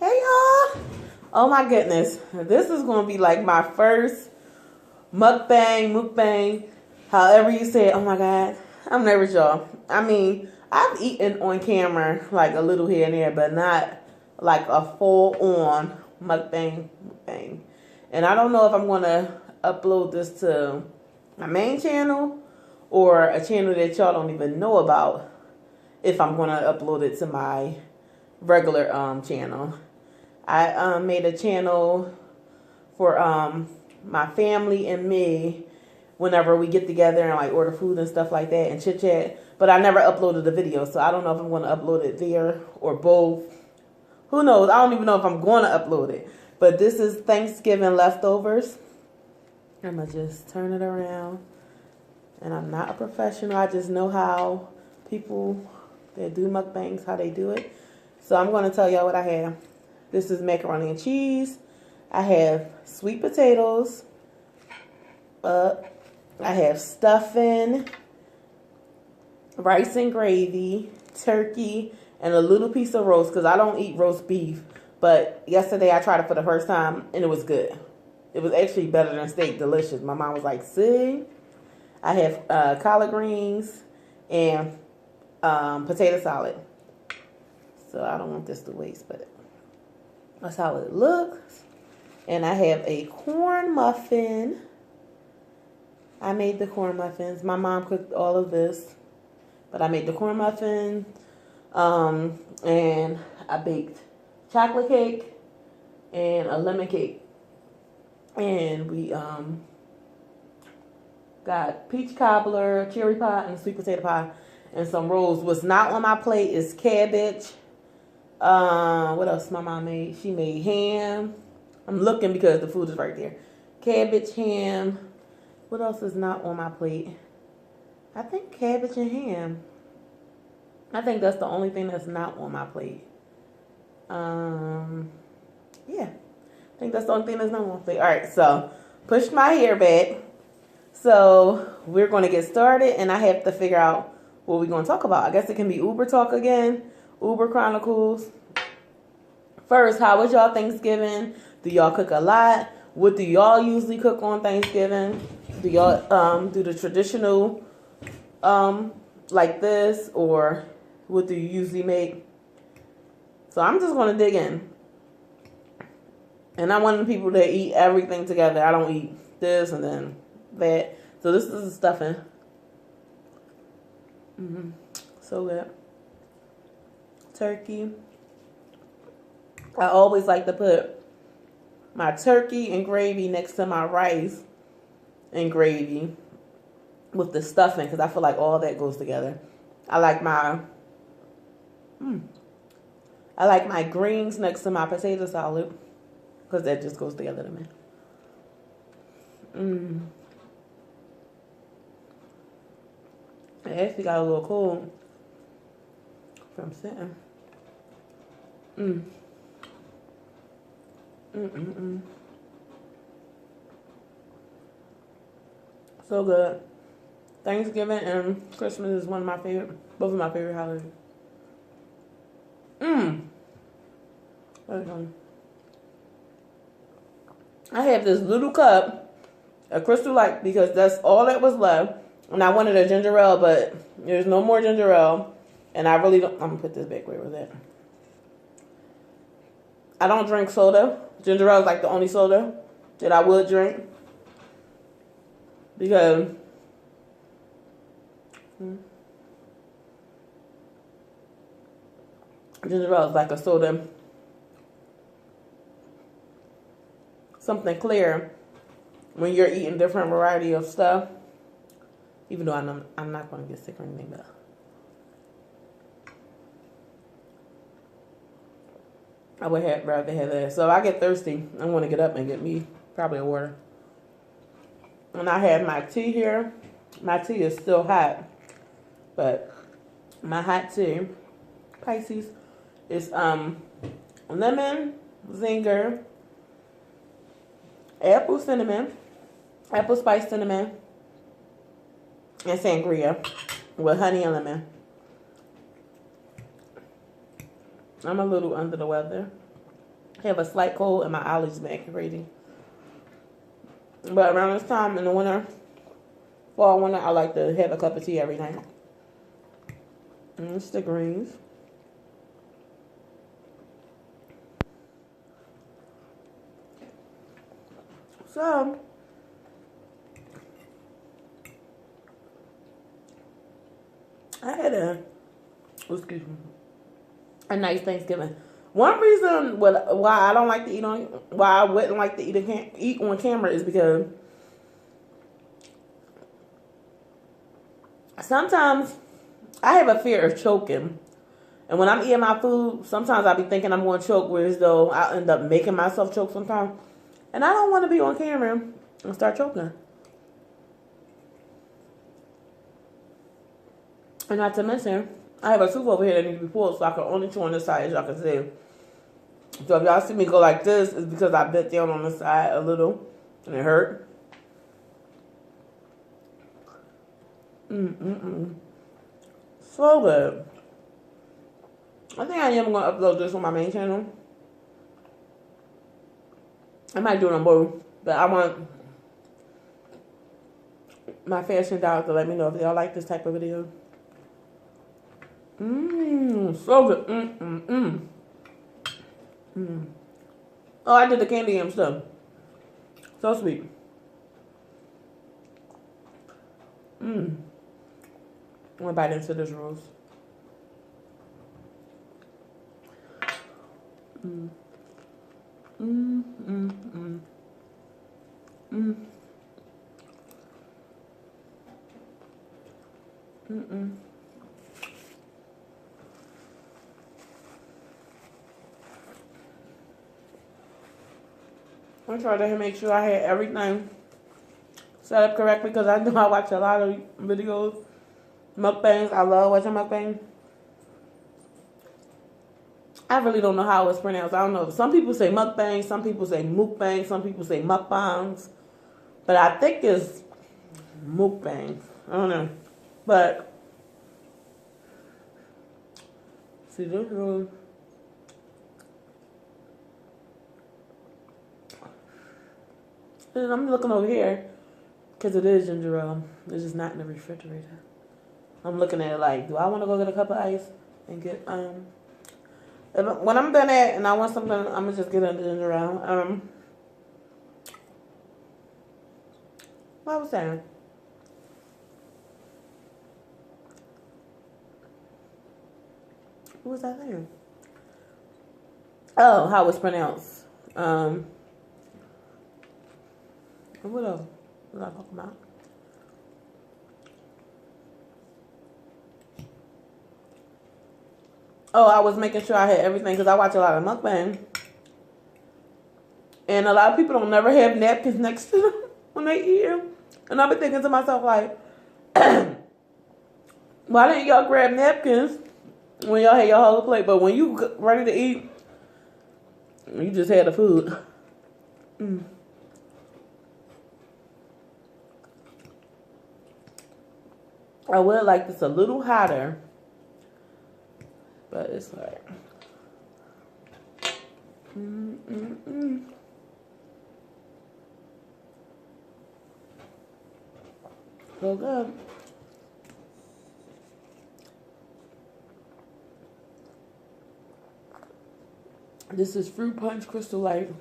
Hey y'all! Oh my goodness, this is gonna be like my first mukbang, however you say it. Oh my god, I'm nervous, y'all. I mean, I've eaten on camera like a little here and there, but not like a full on mukbang. And I don't know if I'm gonna upload this to my main channel or a channel that y'all don't even know about. If I'm gonna upload it to my regular channel. I made a channel for my family and me whenever we get together and like order food and stuff like that and chit chat, but I never uploaded a video, so I don't know if I'm going to upload it there or both. Who knows? I don't even know if I'm going to upload it. But this is Thanksgiving leftovers. I'm gonna just turn it around, and I'm not a professional. I just know how people that do mukbangs, how they do it. So I'm going to tell y'all what I have. This is macaroni and cheese. I have sweet potatoes. I have stuffing, rice and gravy, turkey, and a little piece of roast because I don't eat roast beef. But yesterday I tried it for the first time and it was good. It was actually better than steak, delicious. My mom was like, see? I have collard greens and potato salad. So I don't want this to waste, but that's how it looks. And I have a corn muffin. I made the corn muffins. My mom cooked all of this, but I made the corn muffin. And I baked chocolate cake and a lemon cake. And we got peach cobbler, cherry pie, and sweet potato pie, and some rolls. What's not on my plate is cabbage. What else my mom made? She made ham. I'm looking because the food is right there. Cabbage, ham. What else is not on my plate? I think cabbage and ham. I think that's the only thing that's not on my plate. Yeah. I think that's the only thing that's not on my plate. Alright, so pushed my hair back. So we're going to get started, and I have to figure out what we're going to talk about. I guess it can be Uber talk again. Uber Chronicles. First, how was y'all Thanksgiving? Do y'all cook a lot? What do y'all usually cook on Thanksgiving? Do y'all do the traditional like this, or what do you usually make? So I'm just going to dig in. And I'm one of the people that eat everything together. I don't eat this and then that. So this is the stuffing. So good. Turkey. I always like to put my turkey and gravy next to my rice and gravy with the stuffing because I feel like all that goes together. I like my greens next to my potato salad because that just goes together to me. It actually got a little cold from sitting. So good. Thanksgiving and Christmas is one of my favorite, both of my favorite holidays. I have this little cup of Crystal Light because that's all that was left. And I wanted a ginger ale, but there's no more ginger ale. And I really don't. I'm going to put this back where it was at. I don't drink soda. Ginger ale is like the only soda that I would drink. Because ginger ale is like a soda. Something clear when you're eating different variety of stuff. Even though I'm not going to get sick or anything, but I would rather have that. So if I get thirsty, I'm going to get up and get me probably a water. And I have my tea here. My tea is still hot, but my hot tea, Pisces, is lemon, zinger, apple spice cinnamon, and sangria with honey and lemon. I'm a little under the weather. I have a slight cold and my allergies been acting crazy. But around this time in the winter, fall, winter, I like to have a cup of tea every night. And it's the greens. So, I had a nice Thanksgiving. One reason why I don't like to eat on, why I wouldn't like to eat on camera is because sometimes I have a fear of choking. And when I'm eating my food, sometimes I'll be thinking I'm going to choke, whereas though I'll end up making myself choke sometimes. And I don't want to be on camera and start choking. And not to mention, I have a tooth over here that needs to be pulled, so I can only chew on this side, as y'all can see. So if y'all see me go like this, it's because I bit down on the side a little, and it hurt. So good. I think I am going to upload this on my main channel. I might do it on both, but I want my fashion dolls to let me know if y'all like this type of video. So good. Oh, I did the candy yam stuff. So sweet. I'm gonna bite into this rose. I tried to make sure I had everything set up correctly because I know I watch a lot of videos, mukbangs. I love watching mukbangs. I really don't know how it's pronounced. I don't know. Some people say mukbang, some people say mukbang, some people say mukbangs. But I think it's mukbang. I don't know. But see this rose. I'm looking over here because it is ginger ale. It's just not in the refrigerator. I'm looking at it like, do I want to go get a cup of ice and get when I'm done at and I want something, I'm gonna just get a ginger ale. What was that? What was I saying? Oh, how it's pronounced. What else was I talking about? Oh, I was making sure I had everything because I watch a lot of mukbang. And a lot of people don't never have napkins next to them when they eat them. And I've been thinking to myself like, why didn't y'all grab napkins when y'all had your whole plate? But when you ready to eat, you just had the food. I would like this a little hotter, but it's like, so good. This is Fruit Punch Crystal Light.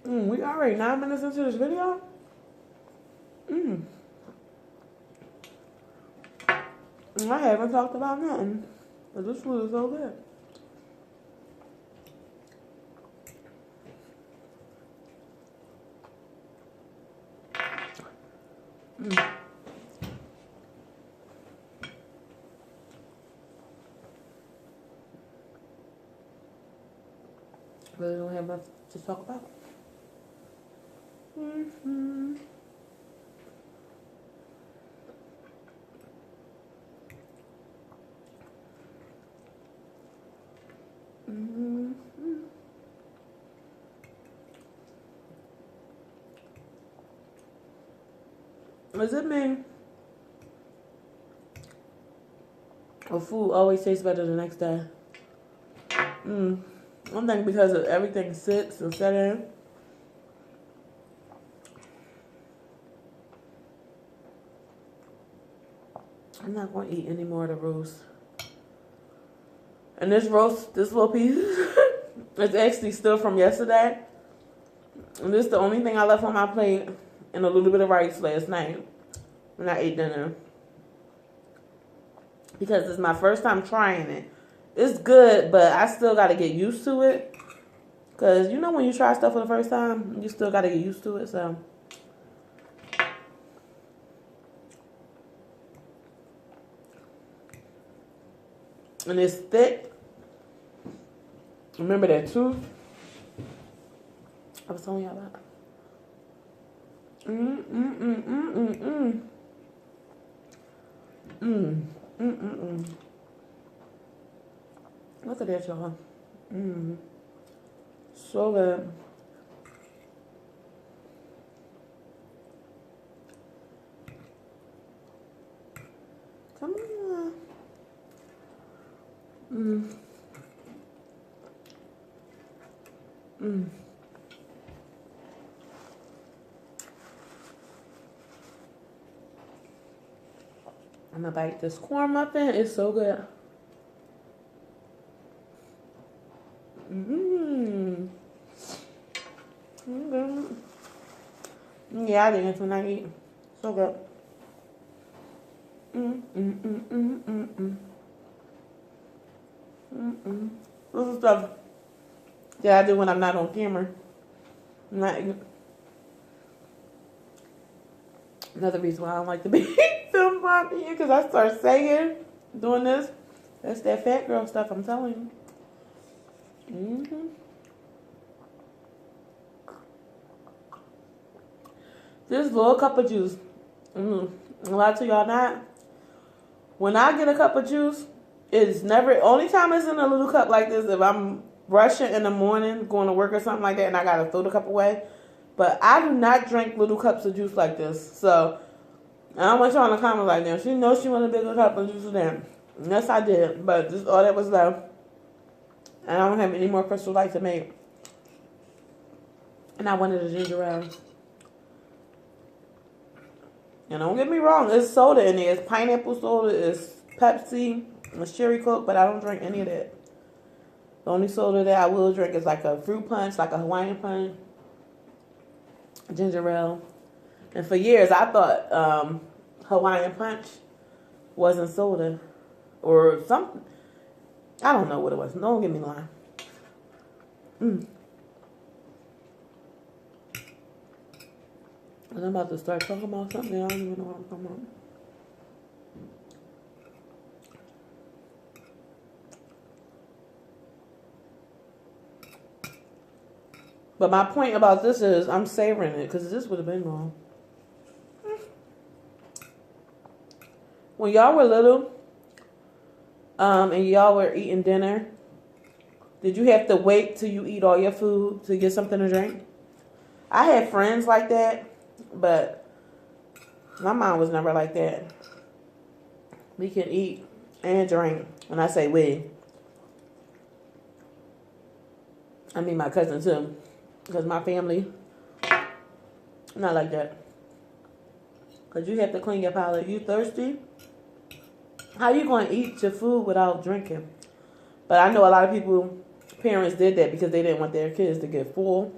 We already 9 minutes into this video. I haven't talked about nothing, but this food is so good. Really don't have much to talk about. Does it mean or food always tastes better the next day? One thing because of everything sits and set in. I'm not going to eat any more of the roast. And this little piece, it's actually still from yesterday. And this is the only thing I left on my plate and a little bit of rice last night when I ate dinner. Because it's my first time trying it. It's good, but I still got to get used to it. Because you know when you try stuff for the first time, you still got to get used to it, so. And it's thick. Remember that too? I was telling y'all that. Look at that, y'all. So good. Come on. I'm gonna bite this corn muffin. It's so good. Yeah, I think it's when I eat. So good. This is stuff that I do when I'm not on camera. Another reason why I don't like to be filmed by me, because I start saying, doing this. That's that fat girl stuff, I'm telling you. This little cup of juice. A lot to y'all not. When I get a cup of juice, it's never, only time it's in a little cup like this if I'm rushing in the morning, going to work or something like that, and I gotta throw the cup away. But I do not drink little cups of juice like this. So I don't want y'all in the comments like that. She knows she wanted a bigger cup of juice than that. Yes, I did. But this is all that was left. And I don't have any more Crystal Light to make. And I wanted a ginger ale. And don't get me wrong, it's soda in there. It's pineapple soda, it's Pepsi, it's cherry Coke, but I don't drink any of that. The only soda that I will drink is like a fruit punch, like a Hawaiian punch, ginger ale. And for years, I thought Hawaiian punch wasn't soda or something. I don't know what it was. Don't get me lying. And I'm about to start talking about something I don't even know what I'm talking about. But my point about this is I'm savoring it because this would have been wrong. When y'all were little and y'all were eating dinner, did you have to wait till you eat all your food to get something to drink? I had friends like that, but my mom was never like that. We can eat and drink. When I say we, I mean my cousin too. Because my family, not like that. Because you have to clean your palate. You thirsty? How you going to eat your food without drinking? But I know a lot of people, parents did that because they didn't want their kids to get full.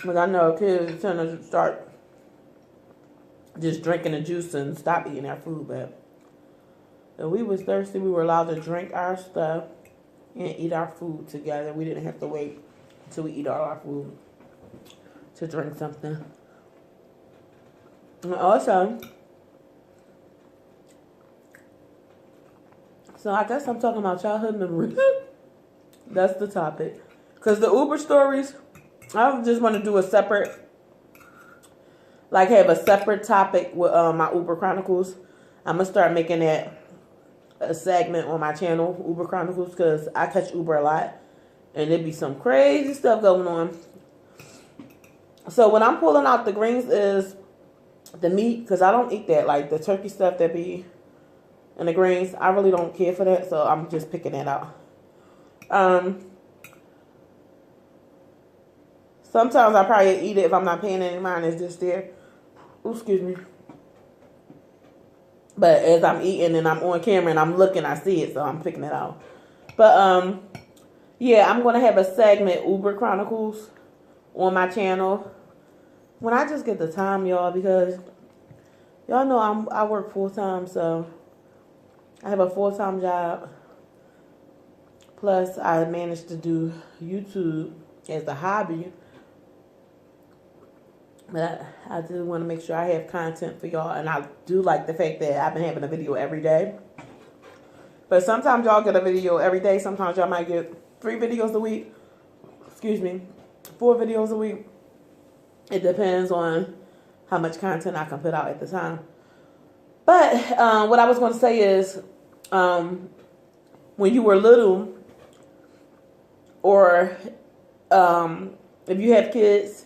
But I know kids tend to start just drinking the juice and stop eating their food. But if we was thirsty, we were allowed to drink our stuff and eat our food together. We didn't have to wait until we eat all our food to drink something. And also, so I guess I'm talking about childhood memories. That's the topic. Because the Uber stories, I just want to do a separate, like have a separate topic with my Uber Chronicles. I'm going to start making that a segment on my channel, Uber Chronicles, because I catch Uber a lot. And there be some crazy stuff going on. So what I'm pulling out the greens is the meat, because I don't eat that, like the turkey stuff that be in the greens. I really don't care for that, so I'm just picking that out. Sometimes I probably eat it if I'm not paying any mind. It's just there. Ooh, excuse me. But as I'm eating and I'm on camera and I'm looking, I see it, so I'm picking it out. But yeah, I'm gonna have a segment, Uber Chronicles, on my channel when I just get the time, y'all, because y'all know I work full time, so I have a full-time job. Plus, I managed to do YouTube as a hobby. But I do want to make sure I have content for y'all. And I do like the fact that I've been having a video every day. But sometimes y'all get a video every day. Sometimes y'all might get 3 videos a week. Excuse me. 4 videos a week. It depends on how much content I can put out at the time. But what I was going to say is, when you were little, or if you have kids,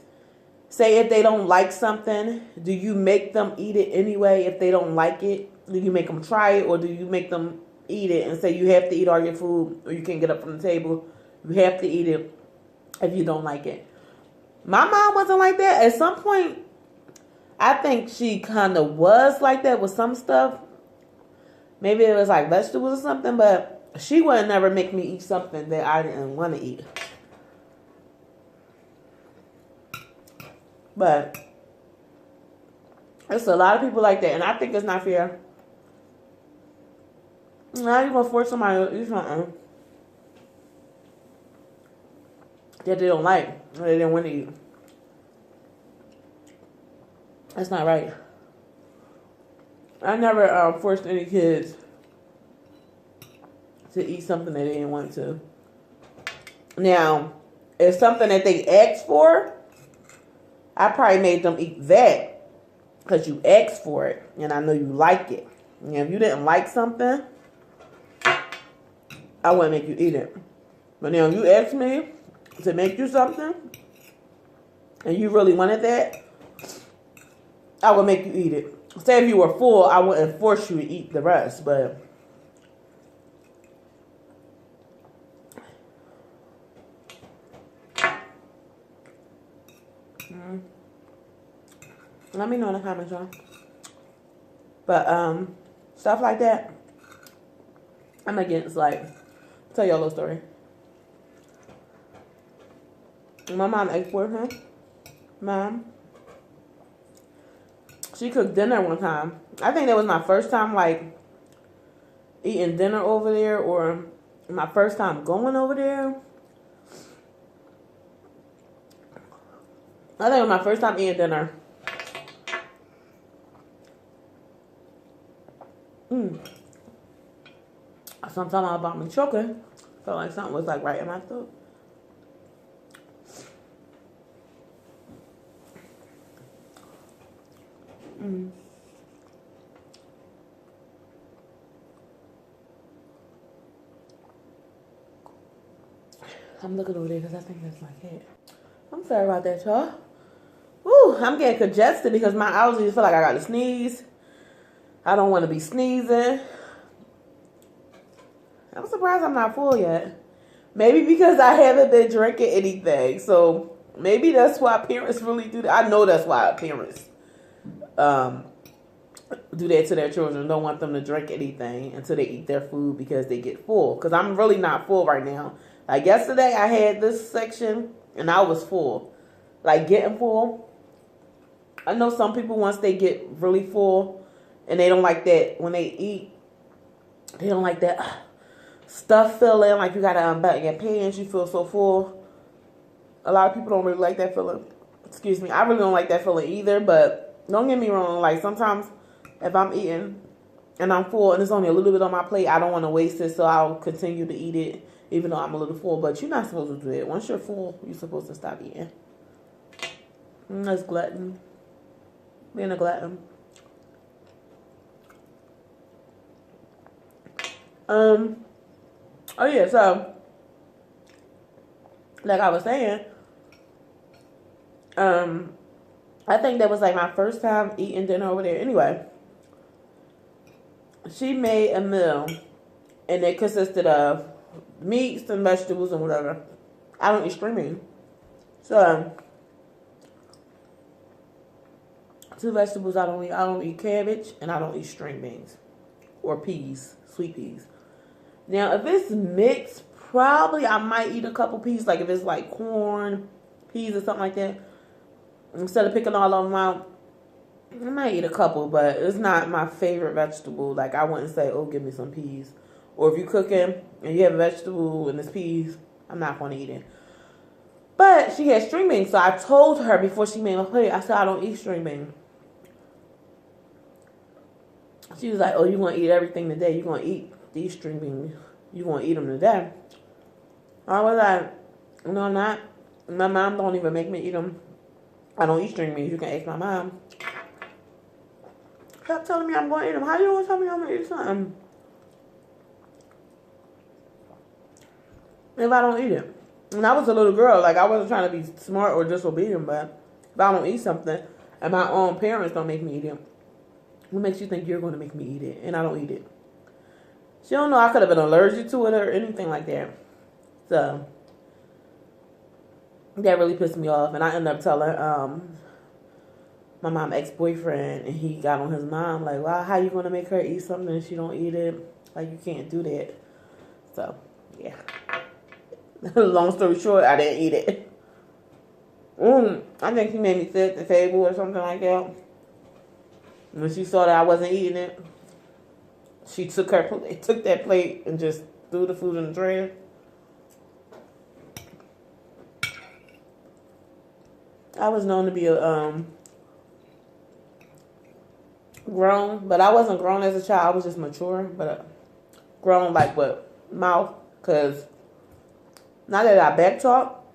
say if they don't like something, do you make them eat it anyway if they don't like it? Do you make them try it, or do you make them eat it and say you have to eat all your food or you can't get up from the table? You have to eat it if you don't like it. My mom wasn't like that. At some point, I think she kind of was like that with some stuff. Maybe it was like vegetables or something, but she would never make me eat something that I didn't want to eat. But there's a lot of people like that, and I think it's not fair. Now you're going to force somebody to eat something that they don't like, or they didn't want to eat. That's not right. I never forced any kids to eat something that they didn't want to. Now, if something that they asked for, I probably made them eat that because you asked for it and I know you like it. And if you didn't like something, I wouldn't make you eat it. But now if you asked me to make you something and you really wanted that, I would make you eat it. Say if you were full, I wouldn't force you to eat the rest, but let me know in the comments, y'all. But stuff like that, I'm against. Like, tell y'all a little story. My mom ate for her. Mom, she cooked dinner one time. I think that was my first time, like, eating dinner over there, or my first time going over there. I think it was my first time eating dinner. Sometimes I about me choking. Felt like something was like right in my throat. I'm looking over there because I think that's my cat. I'm sorry about that, y'all. Woo, I'm getting congested because my allergies feel like I got to sneeze. I don't want to be sneezing. I'm surprised I'm not full yet. Maybe because I haven't been drinking anything. So maybe that's why parents really do that. I know that's why parents do that to their children. Don't want them to drink anything until they eat their food because they get full. Because I'm really not full right now. Like yesterday I had this section and I was full. Like getting full. I know some people, once they get really full and they don't like that when they eat, they don't like that stuff feeling like you gotta unbutton your pants, you feel so full. A lot of people don't really like that feeling. Excuse me, I really don't like that feeling either, but don't get me wrong, like sometimes if I'm eating and I'm full and there's only a little bit on my plate, I don't want to waste it, so I'll continue to eat it even though I'm a little full. But you're not supposed to do it. Once you're full, you're supposed to stop eating. That's glutton. Being a glutton. Oh yeah, so like I was saying, I I think that was like my first time eating dinner over there. Anyway, she made a meal, and it consisted of meats and vegetables and whatever. I don't eat string beans. So, 2 vegetables I don't eat. I don't eat cabbage, and I don't eat string beans. Or peas, sweet peas. Now, if it's mixed, probably I might eat a couple peas. Like if it's like corn, peas or something like that. Instead of picking all of them out, I might eat a couple, but it's not my favorite vegetable. Like I wouldn't say, oh, give me some peas. Or if you're cooking and you have a vegetable and it's peas, I'm not going to eat it. But she had string beans, so I told her before she made my plate, I said, I don't eat string beans. She was like, oh, you're going to eat everything today. You're going to eat these string beans. You're going to eat them today. I was like, no, I'm not. My mom don't even make me eat them. I don't eat string beans. You can ask my mom. Kept telling me I'm going to eat them. How you going to tell me I'm going to eat something if I don't eat it? And I was a little girl. Like, I wasn't trying to be smart or disobedient, but if I don't eat something and my own parents don't make me eat it, what makes you think you're going to make me eat it? And I don't eat it. She don't know I could have been allergic to it or anything like that. So, that really pissed me off. And I ended up telling my mom's ex-boyfriend, and he got on his mom, like, well, how you going to make her eat something and she don't eat it? Like, you can't do that. So, yeah. Long story short, I didn't eat it. I think she made me sit at the table or something like that. When she saw that I wasn't eating it, she took that plate and just threw the food in the trash. I was known to be a grown, but I wasn't grown as a child. I was just mature, but grown like with mouth, because not that I back talk,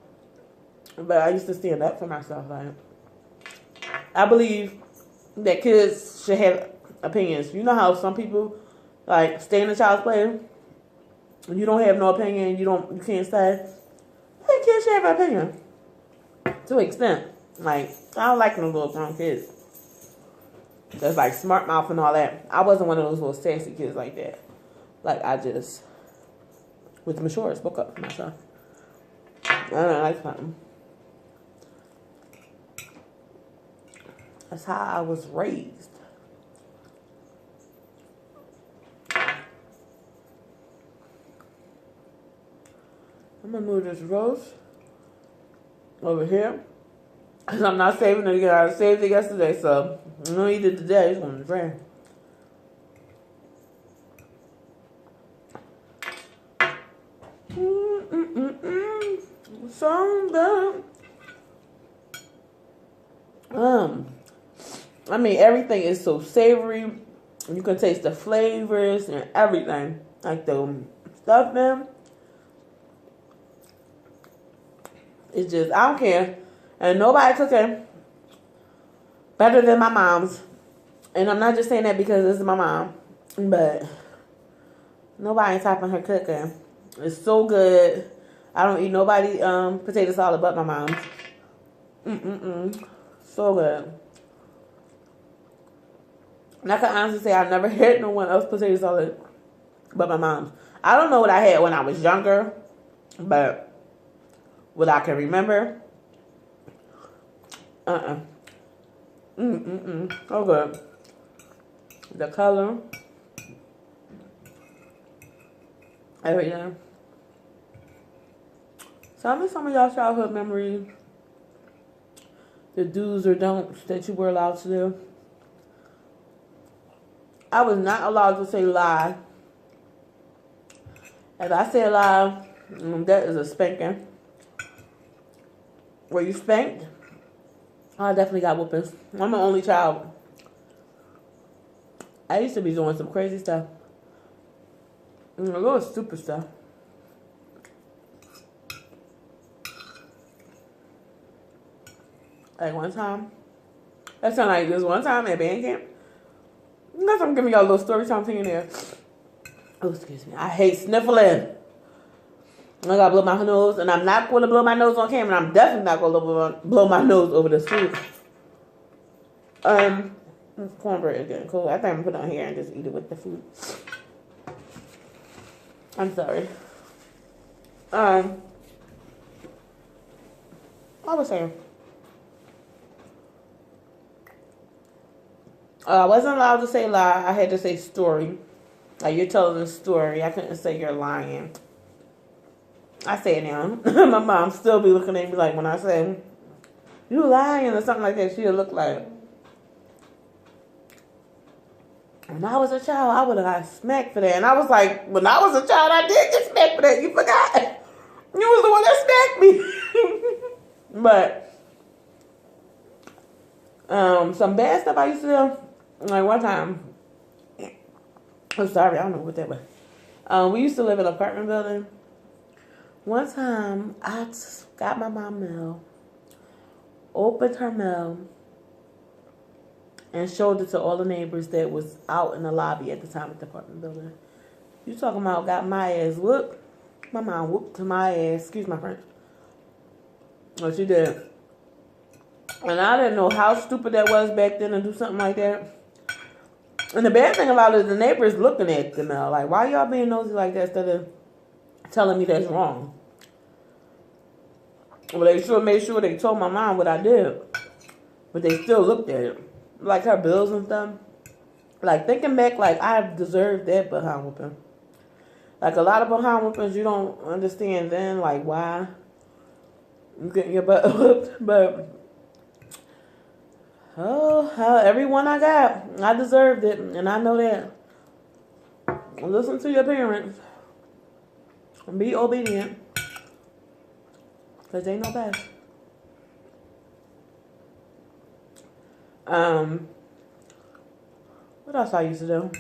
but I used to stand up for myself. Like, I believe that kids should have opinions. You know how some people like stay in a child's play, and you don't have no opinion. You can't say, hey, kids should have an opinion to an extent. Like, I don't like no little grown kids that's like smart mouth and all that. I wasn't one of those little sassy kids like that. Like, I just was mature, spoke up for myself. I don't like something. That's how I was raised. I'm gonna move this roast over here, because I'm not saving it again. I saved it yesterday, so I'm gonna eat it today. It's on the drain. So good. I mean, everything is so savory. You can taste the flavors and everything. Like the stuffing. It's just, I don't care. And nobody cooking better than my mom's. And I'm not just saying that because this is my mom. But nobody topping her cooking. It's so good. I don't eat nobody potato salad but my mom's. So good. And I can honestly say I've never had no one else potato salad but my mom's. I don't know what I had when I was younger, but what I can remember, so good. The color, everything. Tell me some of y'all childhood memories, the do's or don'ts that you were allowed to do. I was not allowed to say lie. If I say a lie, that is a spanking. Were you spanked? I definitely got whoopings. I'm the only child. I used to be doing some crazy stuff. A little stupid stuff. Like one time. That sounded like this one time at band camp. That's I'm giving y'all a little story time thing in there. Oh, excuse me. I hate sniffling. I gotta blow my nose, and I'm not going to blow my nose on camera. I'm definitely not going to blow my nose over this food. Cornbread is getting cool. I think I'm gonna put it on here and just eat it with the food. I'm sorry. I was saying. I wasn't allowed to say lie. I had to say story. Like, you're telling a story. I couldn't say you're lying. I say it now. My mom still be looking at me like when I say, you lying or something like that, she'll look like. When I was a child, I would have got smacked for that. And I was like, when I was a child, I did get smacked for that. You forgot. You was the one that smacked me. But some bad stuff I used to do. Like one time, I'm sorry, I don't know what that was. We used to live in an apartment building. One time, I got my mom mail, opened her mail, and showed it to all the neighbors that was out in the lobby at the time at the apartment building. You talking about got my ass whooped? My mom whooped to my ass. Excuse my French. Oh, she did. And I didn't know how stupid that was back then to do something like that. And the bad thing about it is the neighbors looking at the mail. Like, why y'all being nosy like that instead of telling me that's wrong? Well, they sure made sure they told my mom what I did. But they still looked at it. Like her bills and stuff. Like, thinking back, like, I deserved that behind whooping. Like, a lot of behind whoopings, you don't understand then, like, why you getting your butt whooped. But, everyone I got, I deserved it. And I know that. Listen to your parents. And be obedient. Because they know best. What else I used to do?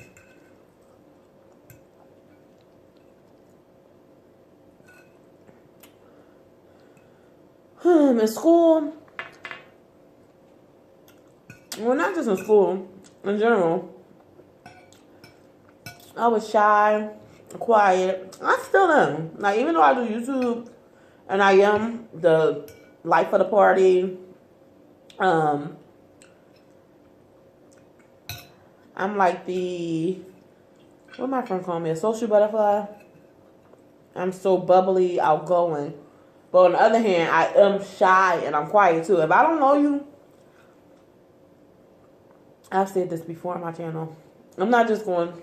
In school. Well, not just in school. In general. I was shy, quiet. I still am. Like, even though I do YouTube, and I am the life of the party, I'm like the, what my friend called me, a social butterfly. I'm so bubbly, outgoing. But on the other hand, I am shy and I'm quiet too. If I don't know you, I've said this before on my channel, I'm not just going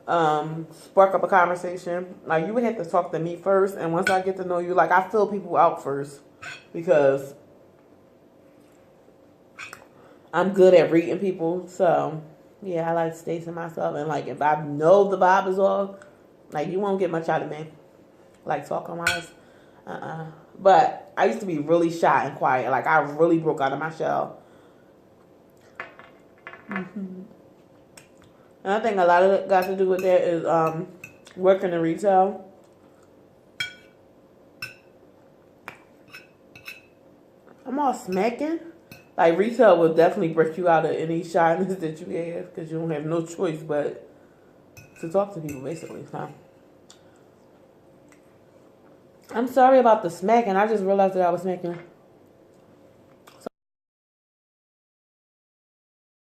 spark up a conversation. Like, you would have to talk to me first, and once I get to know you, like, I fill people out first because I'm good at reading people. So yeah, I like to stay to myself, and like, if I know the vibe is off, like, you won't get much out of me, like, talking wise. But I used to be really shy and quiet. Like, I really broke out of my shell. And I think a lot of it got to do with that is working in retail. I'm all smacking. Like, retail will definitely break you out of any shyness that you have because you don't have no choice but to talk to people, basically. So, I'm sorry about the smacking. I just realized that I was smacking.